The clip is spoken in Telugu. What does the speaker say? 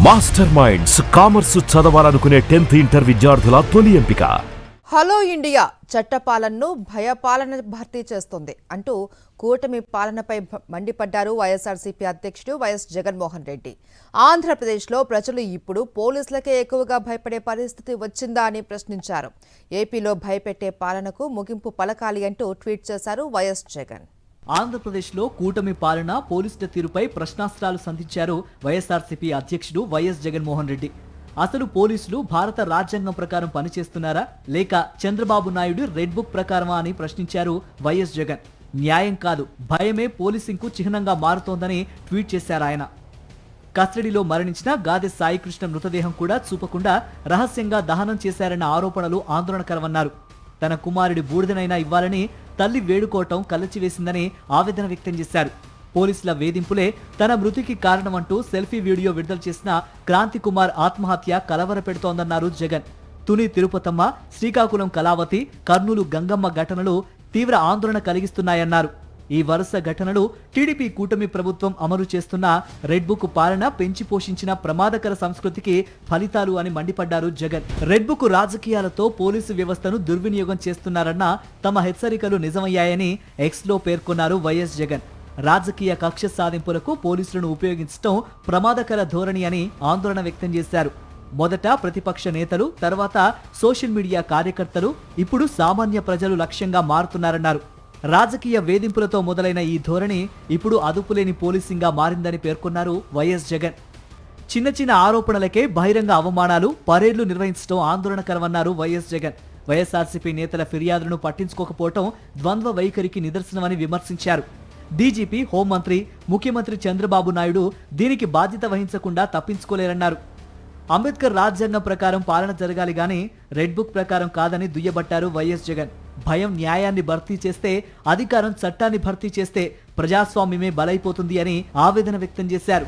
మాస్టర్ మైండ్స్ కామర్స్ చదవాలనుకునే 10th ఇంటర్ విద్యార్థుల తొలి ఎంపిక. హలో ఇండియా చట్టపాలనను భయపాలన భర్తీ చేస్తుంది అంటూ కూటమి పాలనపై మండిపడ్డారు వైఎస్ఆర్సీపీ అధ్యక్షుడు వైఎస్ జగన్మోహన్ రెడ్డి. ఆంధ్రప్రదేశ్లో ప్రజలు ఇప్పుడు పోలీసులకే ఎక్కువగా భయపడే పరిస్థితి వచ్చిందా అని ప్రశ్నించారు. ఏపీలో భయపెట్టే పాలనకు ముగింపు పలకాలి అంటూ ట్వీట్ చేశారు వైఎస్ జగన్. ఆంధ్రప్రదేశ్లో కూటమి పాలన పోలీసుల తీరుపై ప్రశ్నాస్త్రాలు సంధించారు వైఎస్ఆర్సీపీ అధ్యక్షుడు వైఎస్ జగన్మోహన్ రెడ్డి. అసలు పోలీసులు భారత రాజ్యాంగం ప్రకారం పనిచేస్తున్నారా లేక చంద్రబాబు నాయుడు రెడ్ బుక్ ప్రకారమా అని ప్రశ్నించారు వైఎస్ జగన్. న్యాయం కాదు, భయమే పోలీసింగ్కు చిహ్నంగా మారుతోందని ట్వీట్ చేశారు ఆయన. కస్టడీలో మరణించిన గాదె సాయికృష్ణ మృతదేహం కూడా చూపకుండా రహస్యంగా దహనం చేశారన్న ఆరోపణలు ఆందోళనకరమన్నారు. తన కుమారుడి బూడిదనైనా ఇవ్వాలని తల్లి వేడుకోవటం కలచివేసిందని ఆవేదన వ్యక్తం చేశారు. పోలీసుల వేధింపులే తన మృతికి కారణమంటూ సెల్ఫీ వీడియో విడుదల చేసిన క్రాంతి కుమార్ ఆత్మహత్య కలవరపెడుతోందన్నారు జగన్. తుని తిరుపతమ్మ, శ్రీకాకుళం కళావతి, కర్నూలు గంగమ్మ ఘటనలు తీవ్ర ఆందోళన కలిగిస్తున్నాయన్నారు. ఈ వరుస ఘటనలు టీడీపీ కూటమి ప్రభుత్వం అమలు చేస్తున్న రెడ్ బుక్ పాలన పెంచి పోషించిన ప్రమాదకర సంస్కృతికి ఫలితాలు అని మండిపడ్డారు జగన్. రెడ్ బుక్ రాజకీయాలతో పోలీసు వ్యవస్థను దుర్వినియోగం చేస్తున్నారన్న తమ హెచ్చరికలు నిజమయ్యాయని ఎక్స్లో పేర్కొన్నారు వైఎస్ జగన్. రాజకీయ కక్ష సాధింపులకు పోలీసులను ఉపయోగించడం ప్రమాదకర ధోరణి అని ఆందోళన వ్యక్తం చేశారు. మొదట ప్రతిపక్ష నేతలు, తర్వాత సోషల్ మీడియా కార్యకర్తలు, ఇప్పుడు సామాన్య ప్రజలు లక్ష్యంగా మారుతున్నారన్నారు. రాజకీయ వేధింపులతో మొదలైన ఈ ధోరణి ఇప్పుడు అదుపులేని పోలీసింగ్గా మారిందని పేర్కొన్నారు వైఎస్ జగన్. చిన్న చిన్న ఆరోపణలకే బహిరంగ అవమానాలు, పరేడ్లు నిర్వహించడం ఆందోళనకరమన్నారు వైఎస్ జగన్. వైఎస్ఆర్సీపీ నేతల ఫిర్యాదులను పట్టించుకోకపోవడం ద్వంద్వ వైఖరికి నిదర్శనమని విమర్శించారు. డీజీపీ, హోంమంత్రి, ముఖ్యమంత్రి చంద్రబాబు నాయుడు దీనికి బాధ్యత వహించకుండా తప్పించుకోలేరన్నారు. అంబేద్కర్ రాజ్యాంగం ప్రకారం పాలన జరగాలి గాని రెడ్ బుక్ ప్రకారం కాదని దుయ్యబట్టారు వైఎస్ జగన్. భయం న్యాయాన్ని భర్తీ చేస్తే, అధికారం చట్టాన్ని భర్తీ చేస్తే ప్రజాస్వామ్యమే బలైపోతుంది అని ఆవేదన వ్యక్తం చేశారు.